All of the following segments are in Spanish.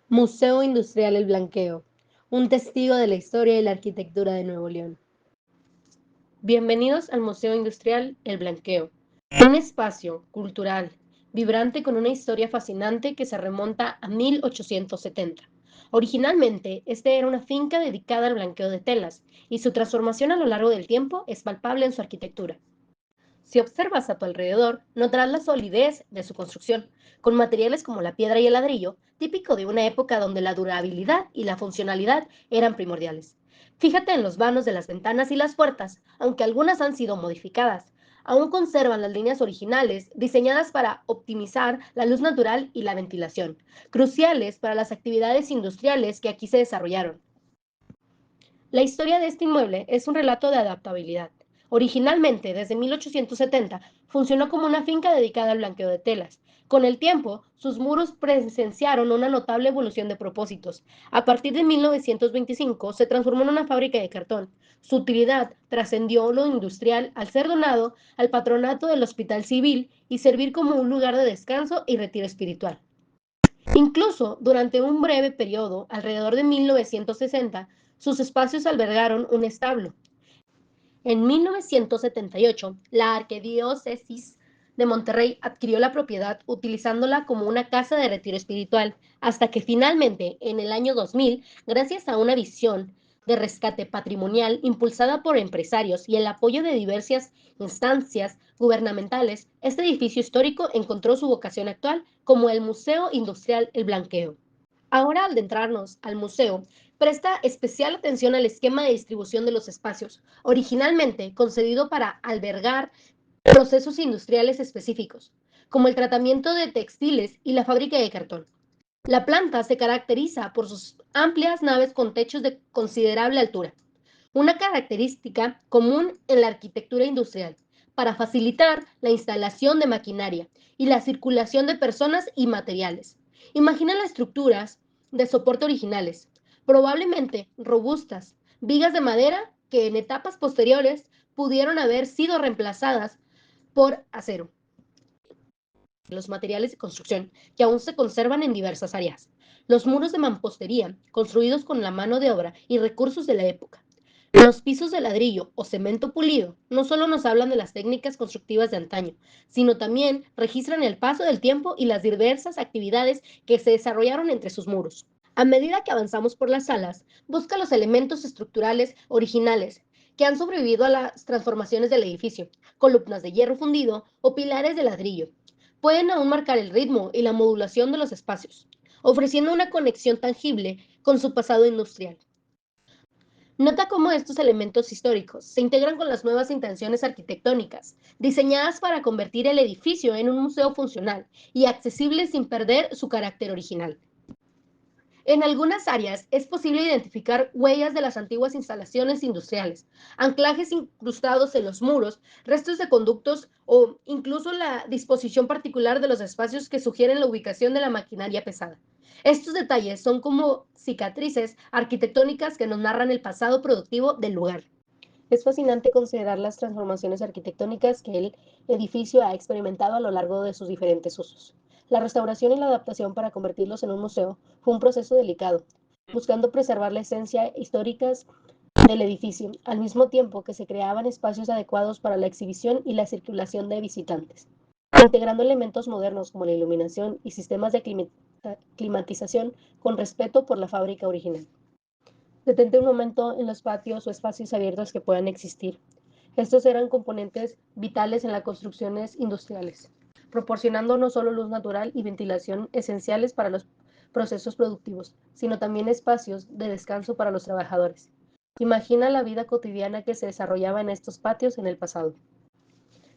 Museo Industrial El Blanqueo, un testigo de la historia y la arquitectura de Nuevo León. Bienvenidos al Museo Industrial El Blanqueo, un espacio cultural vibrante con una historia fascinante que se remonta a 1870. Originalmente, este era una finca dedicada al blanqueo de telas y su transformación a lo largo del tiempo es palpable en su arquitectura. Si observas a tu alrededor, notarás la solidez de su construcción, con materiales como la piedra y el ladrillo, típico de una época donde la durabilidad y la funcionalidad eran primordiales. Fíjate en los vanos de las ventanas y las puertas, aunque algunas han sido modificadas. Aún conservan las líneas originales diseñadas para optimizar la luz natural y la ventilación, cruciales para las actividades industriales que aquí se desarrollaron. La historia de este inmueble es un relato de adaptabilidad. Originalmente, desde 1870, funcionó como una finca dedicada al blanqueo de telas. Con el tiempo, sus muros presenciaron una notable evolución de propósitos. A partir de 1925, se transformó en una fábrica de cartón. Su utilidad trascendió lo industrial al ser donado al patronato del Hospital Civil y servir como un lugar de descanso y retiro espiritual. Incluso durante un breve periodo, alrededor de 1960, sus espacios albergaron un establo. En 1978, la Arquidiócesis de Monterrey adquirió la propiedad utilizándola como una casa de retiro espiritual, hasta que finalmente, en el año 2000, gracias a una visión de rescate patrimonial impulsada por empresarios y el apoyo de diversas instancias gubernamentales, este edificio histórico encontró su vocación actual como el Museo Industrial El Blanqueo. Ahora, al adentrarnos al museo, presta especial atención al esquema de distribución de los espacios, originalmente concebido para albergar procesos industriales específicos, como el tratamiento de textiles y la fábrica de cartón. La planta se caracteriza por sus amplias naves con techos de considerable altura, una característica común en la arquitectura industrial, para facilitar la instalación de maquinaria y la circulación de personas y materiales. Imagina las estructuras de soporte originales, probablemente robustas, vigas de madera que en etapas posteriores pudieron haber sido reemplazadas por acero. Los materiales de construcción que aún se conservan en diversas áreas. Los muros de mampostería, construidos con la mano de obra y recursos de la época. Los pisos de ladrillo o cemento pulido no solo nos hablan de las técnicas constructivas de antaño, sino también registran el paso del tiempo y las diversas actividades que se desarrollaron entre sus muros. A medida que avanzamos por las salas, busca los elementos estructurales originales que han sobrevivido a las transformaciones del edificio, columnas de hierro fundido o pilares de ladrillo. Pueden aún marcar el ritmo y la modulación de los espacios, ofreciendo una conexión tangible con su pasado industrial. Nota cómo estos elementos históricos se integran con las nuevas intenciones arquitectónicas, diseñadas para convertir el edificio en un museo funcional y accesible sin perder su carácter original. En algunas áreas es posible identificar huellas de las antiguas instalaciones industriales, anclajes incrustados en los muros, restos de conductos o incluso la disposición particular de los espacios que sugieren la ubicación de la maquinaria pesada. Estos detalles son como cicatrices arquitectónicas que nos narran el pasado productivo del lugar. Es fascinante considerar las transformaciones arquitectónicas que el edificio ha experimentado a lo largo de sus diferentes usos. La restauración y la adaptación para convertirlos en un museo fue un proceso delicado, buscando preservar la esencia histórica del edificio, al mismo tiempo que se creaban espacios adecuados para la exhibición y la circulación de visitantes, integrando elementos modernos como la iluminación y sistemas de climatización con respeto por la fábrica original. Detente un momento en los patios o espacios abiertos que puedan existir. Estos eran componentes vitales en las construcciones industriales, proporcionando no solo luz natural y ventilación esenciales para los procesos productivos, sino también espacios de descanso para los trabajadores. Imagina la vida cotidiana que se desarrollaba en estos patios en el pasado.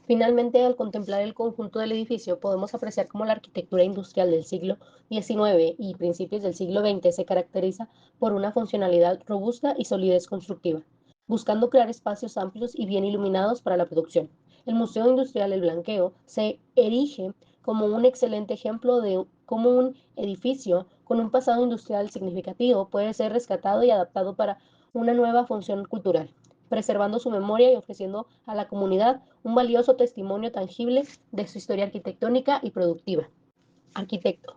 Finalmente, al contemplar el conjunto del edificio, podemos apreciar cómo la arquitectura industrial del siglo XIX y principios del siglo XX se caracteriza por una funcionalidad robusta y solidez constructiva, buscando crear espacios amplios y bien iluminados para la producción. El Museo Industrial El Blanqueo se erige como un excelente ejemplo de cómo un edificio con un pasado industrial significativo puede ser rescatado y adaptado para una nueva función cultural, preservando su memoria y ofreciendo a la comunidad un valioso testimonio tangible de su historia arquitectónica y productiva. Arquitecto.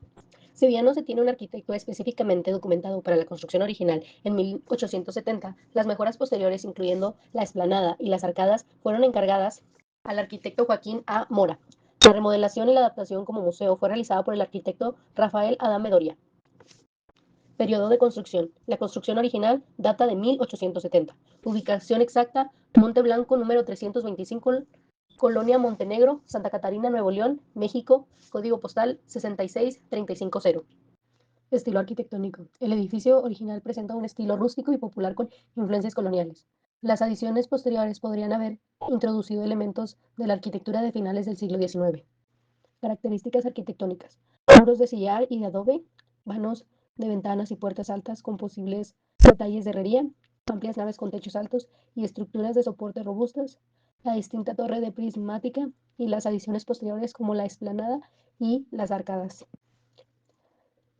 Si bien no se tiene un arquitecto específicamente documentado para la construcción original en 1870, las mejoras posteriores, incluyendo la explanada y las arcadas, fueron encargadas al arquitecto Joaquín A. Mora. La remodelación y la adaptación como museo fue realizada por el arquitecto Rafael Adame Doria. Periodo de construcción. La construcción original data de 1870. Ubicación exacta, Monte Blanco número 325, Colonia Montenegro, Santa Catarina, Nuevo León, México, código postal 66350. Estilo arquitectónico. El edificio original presenta un estilo rústico y popular con influencias coloniales. Las adiciones posteriores podrían haber introducido elementos de la arquitectura de finales del siglo XIX. Características arquitectónicas. Muros de sillar y de adobe, vanos de ventanas y puertas altas con posibles detalles de herrería, amplias naves con techos altos y estructuras de soporte robustas, la distinta torre de prismática y las adiciones posteriores como la explanada y las arcadas.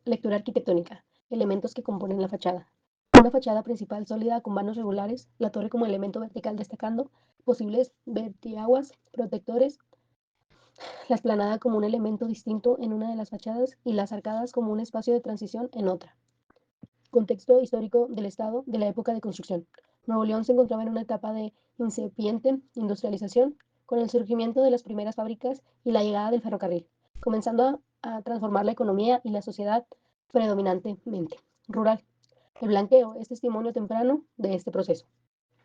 Lectura arquitectónica. Elementos que componen la fachada. Una fachada principal sólida con vanos regulares, la torre como elemento vertical destacando, posibles vertiaguas, protectores, la explanada como un elemento distinto en una de las fachadas y las arcadas como un espacio de transición en otra. Contexto histórico del estado de la época de construcción. Nuevo León se encontraba en una etapa de incipiente industrialización con el surgimiento de las primeras fábricas y la llegada del ferrocarril, comenzando a transformar la economía y la sociedad predominantemente rural. El blanqueo es testimonio temprano de este proceso.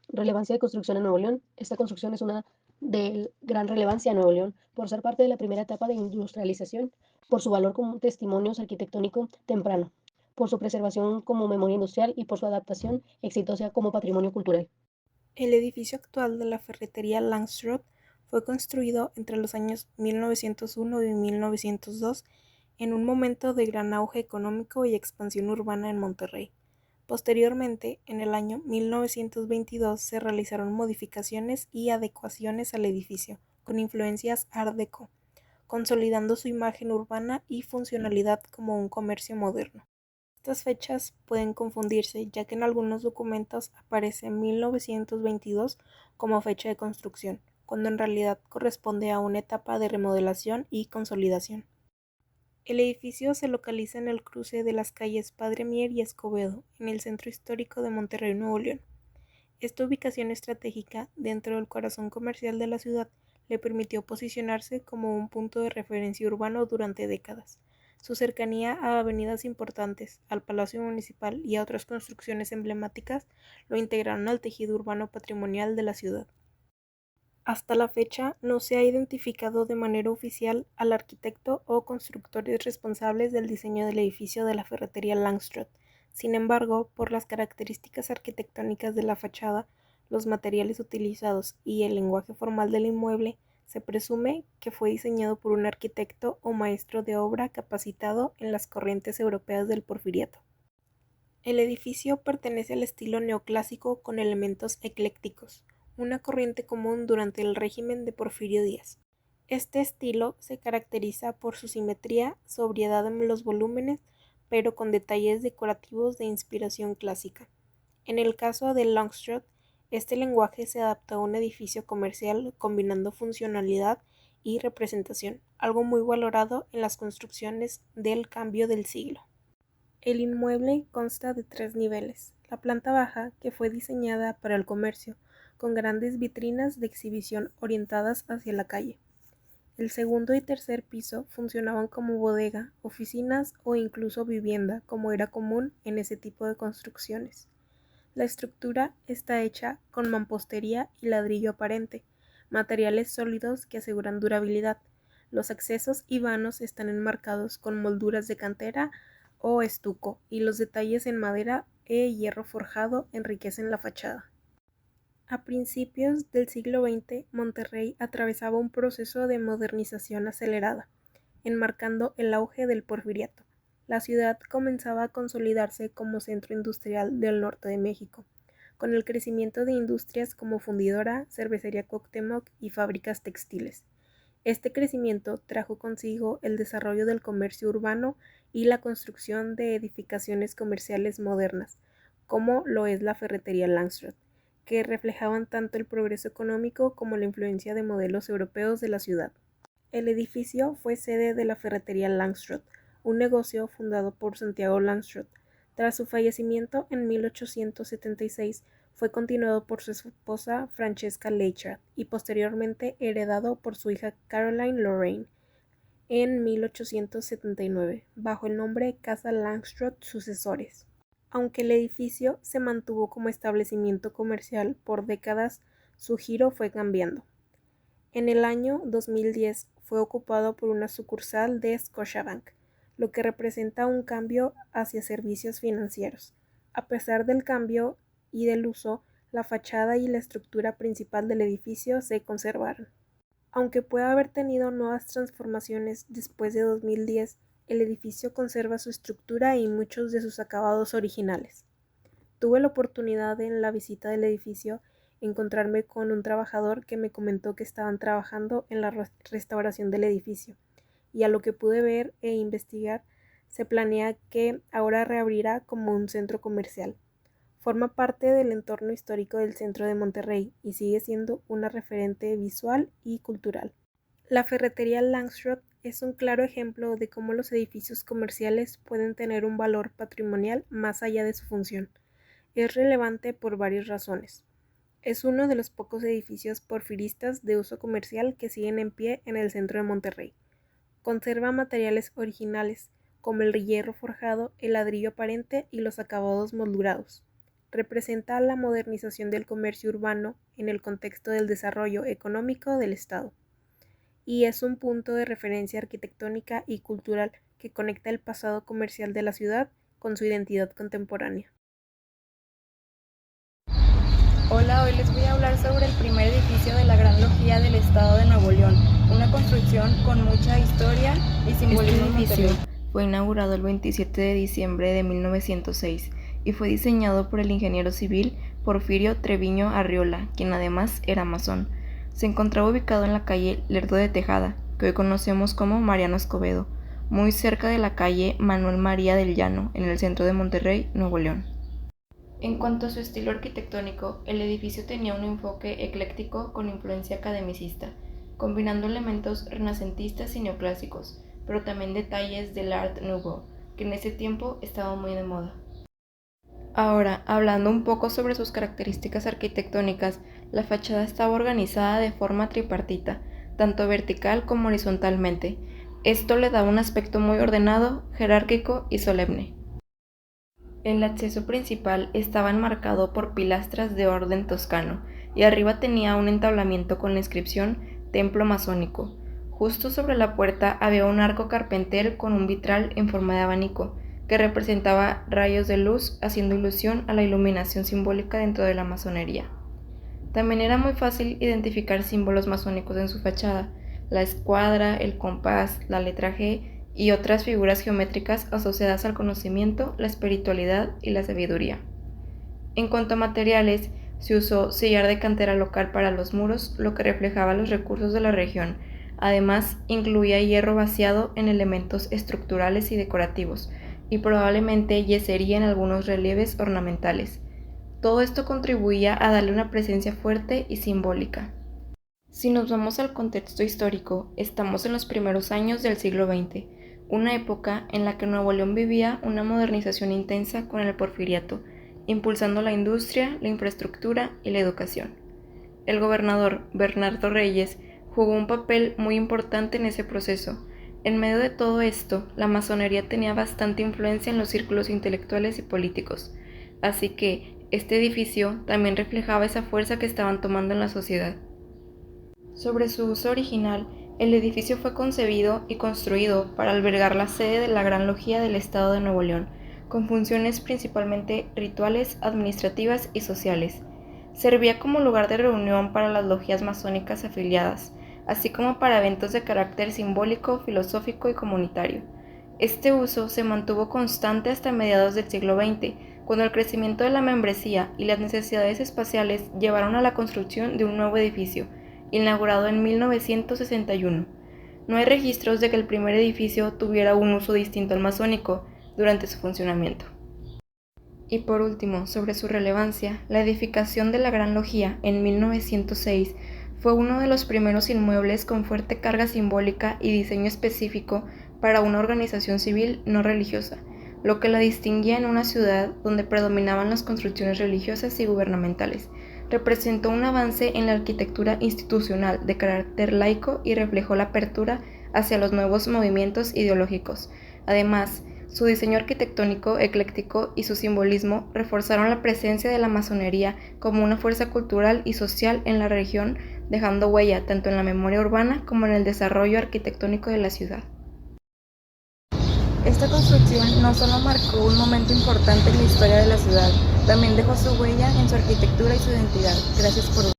Relevancia de construcción en Nuevo León. Esta construcción es una de gran relevancia en Nuevo León por ser parte de la primera etapa de industrialización, por su valor como un testimonio arquitectónico temprano, por su preservación como memoria industrial y por su adaptación exitosa como patrimonio cultural. El edificio actual de la ferretería Langstroth fue construido entre los años 1901 y 1902 en un momento de gran auge económico y expansión urbana en Monterrey. Posteriormente, en el año 1922 se realizaron modificaciones y adecuaciones al edificio, con influencias Art Deco, consolidando su imagen urbana y funcionalidad como un comercio moderno. Estas fechas pueden confundirse, ya que en algunos documentos aparece 1922 como fecha de construcción, cuando en realidad corresponde a una etapa de remodelación y consolidación. El edificio se localiza en el cruce de las calles Padre Mier y Escobedo, en el centro histórico de Monterrey, Nuevo León. Esta ubicación estratégica dentro del corazón comercial de la ciudad le permitió posicionarse como un punto de referencia urbano durante décadas. Su cercanía a avenidas importantes, al Palacio Municipal y a otras construcciones emblemáticas lo integraron al tejido urbano patrimonial de la ciudad. Hasta la fecha no se ha identificado de manera oficial al arquitecto o constructores responsables del diseño del edificio de la ferretería Langstroth. Sin embargo, por las características arquitectónicas de la fachada, los materiales utilizados y el lenguaje formal del inmueble, se presume que fue diseñado por un arquitecto o maestro de obra capacitado en las corrientes europeas del Porfiriato. El edificio pertenece al estilo neoclásico con elementos eclécticos, una corriente común durante el régimen de Porfirio Díaz. Este estilo se caracteriza por su simetría, sobriedad en los volúmenes, pero con detalles decorativos de inspiración clásica. En el caso de Langstroth, este lenguaje se adaptó a un edificio comercial combinando funcionalidad y representación, algo muy valorado en las construcciones del cambio del siglo. El inmueble consta de 3 niveles. La planta baja, que fue diseñada para el comercio, con grandes vitrinas de exhibición orientadas hacia la calle. El segundo y tercer piso funcionaban como bodega, oficinas o incluso vivienda, como era común en ese tipo de construcciones. La estructura está hecha con mampostería y ladrillo aparente, materiales sólidos que aseguran durabilidad. Los accesos y vanos están enmarcados con molduras de cantera o estuco, y los detalles en madera e hierro forjado enriquecen la fachada. A principios del siglo XX, Monterrey atravesaba un proceso de modernización acelerada, enmarcando el auge del Porfiriato. La ciudad comenzaba a consolidarse como centro industrial del norte de México, con el crecimiento de industrias como fundidora, cervecería Cuauhtémoc y fábricas textiles. Este crecimiento trajo consigo el desarrollo del comercio urbano y la construcción de edificaciones comerciales modernas, como lo es la ferretería Langstroth, que reflejaban tanto el progreso económico como la influencia de modelos europeos de la ciudad. El edificio fue sede de la ferretería Langstroth, un negocio fundado por Santiago Langstroth. Tras su fallecimiento en 1876, fue continuado por su esposa Francesca Leichhardt y posteriormente heredado por su hija Caroline Lorraine en 1879, bajo el nombre Casa Langstroth Sucesores. Aunque el edificio se mantuvo como establecimiento comercial por décadas, su giro fue cambiando. En el año 2010 fue ocupado por una sucursal de Scotiabank, lo que representa un cambio hacia servicios financieros. A pesar del cambio y del uso, la fachada y la estructura principal del edificio se conservaron. Aunque puede haber tenido nuevas transformaciones después de 2010, el edificio conserva su estructura y muchos de sus acabados originales. Tuve la oportunidad en la visita del edificio encontrarme con un trabajador que me comentó que estaban trabajando en la restauración del edificio, y a lo que pude ver e investigar, se planea que ahora reabrirá como un centro comercial. Forma parte del entorno histórico del centro de Monterrey y sigue siendo una referente visual y cultural. La ferretería Langstroth es un claro ejemplo de cómo los edificios comerciales pueden tener un valor patrimonial más allá de su función. Es relevante por varias razones. Es uno de los pocos edificios porfiristas de uso comercial que siguen en pie en el centro de Monterrey. Conserva materiales originales, como el hierro forjado, el ladrillo aparente y los acabados moldurados. Representa la modernización del comercio urbano en el contexto del desarrollo económico del Estado. Y es un punto de referencia arquitectónica y cultural que conecta el pasado comercial de la ciudad con su identidad contemporánea. Hola, hoy les voy a hablar sobre el primer edificio de la Gran Logía del Estado de Nuevo León, una construcción con mucha historia y simbolismo. Este edificio fue inaugurado el 27 de diciembre de 1906 y fue diseñado por el ingeniero civil Porfirio Treviño Arriola, quien además era masón. Se encontraba ubicado en la calle Lerdo de Tejada, que hoy conocemos como Mariano Escobedo, muy cerca de la calle Manuel María del Llano, en el centro de Monterrey, Nuevo León. En cuanto a su estilo arquitectónico, el edificio tenía un enfoque ecléctico con influencia academicista, combinando elementos renacentistas y neoclásicos, pero también detalles del Art Nouveau, que en ese tiempo estaba muy de moda. Ahora, hablando un poco sobre sus características arquitectónicas, la fachada estaba organizada de forma tripartita, tanto vertical como horizontalmente. Esto le daba un aspecto muy ordenado, jerárquico y solemne. El acceso principal estaba enmarcado por pilastras de orden toscano y arriba tenía un entablamiento con la inscripción Templo Masónico. Justo sobre la puerta había un arco carpentel con un vitral en forma de abanico que representaba rayos de luz, haciendo ilusión a la iluminación simbólica dentro de la masonería. También era muy fácil identificar símbolos masónicos en su fachada: la escuadra, el compás, la letra G y otras figuras geométricas asociadas al conocimiento, la espiritualidad y la sabiduría. En cuanto a materiales, se usó sillar de cantera local para los muros, lo que reflejaba los recursos de la región. Además, incluía hierro vaciado en elementos estructurales y decorativos, y probablemente yesería en algunos relieves ornamentales. Todo esto contribuía a darle una presencia fuerte y simbólica. Si nos vamos al contexto histórico, estamos en los primeros años del siglo XX, una época en la que Nuevo León vivía una modernización intensa con el porfiriato, impulsando la industria, la infraestructura y la educación. El gobernador Bernardo Reyes jugó un papel muy importante en ese proceso. En medio de todo esto, la masonería tenía bastante influencia en los círculos intelectuales y políticos, así que este edificio también reflejaba esa fuerza que estaban tomando en la sociedad. Sobre su uso original, el edificio fue concebido y construido para albergar la sede de la Gran Logía del Estado de Nuevo León, con funciones principalmente rituales, administrativas y sociales. Servía como lugar de reunión para las logias masónicas afiliadas, así como para eventos de carácter simbólico, filosófico y comunitario. Este uso se mantuvo constante hasta mediados del siglo XX, cuando el crecimiento de la membresía y las necesidades espaciales llevaron a la construcción de un nuevo edificio, inaugurado en 1961. No hay registros de que el primer edificio tuviera un uso distinto al masónico durante su funcionamiento. Y por último, sobre su relevancia, la edificación de la Gran Logía en 1906 fue uno de los primeros inmuebles con fuerte carga simbólica y diseño específico para una organización civil no religiosa, lo que la distinguía en una ciudad donde predominaban las construcciones religiosas y gubernamentales. Representó un avance en la arquitectura institucional de carácter laico y reflejó la apertura hacia los nuevos movimientos ideológicos. Además, su diseño arquitectónico ecléctico y su simbolismo reforzaron la presencia de la masonería como una fuerza cultural y social en la región, dejando huella tanto en la memoria urbana como en el desarrollo arquitectónico de la ciudad. Esta construcción no solo marcó un momento importante en la historia de la ciudad, también dejó su huella en su arquitectura y su identidad. Gracias por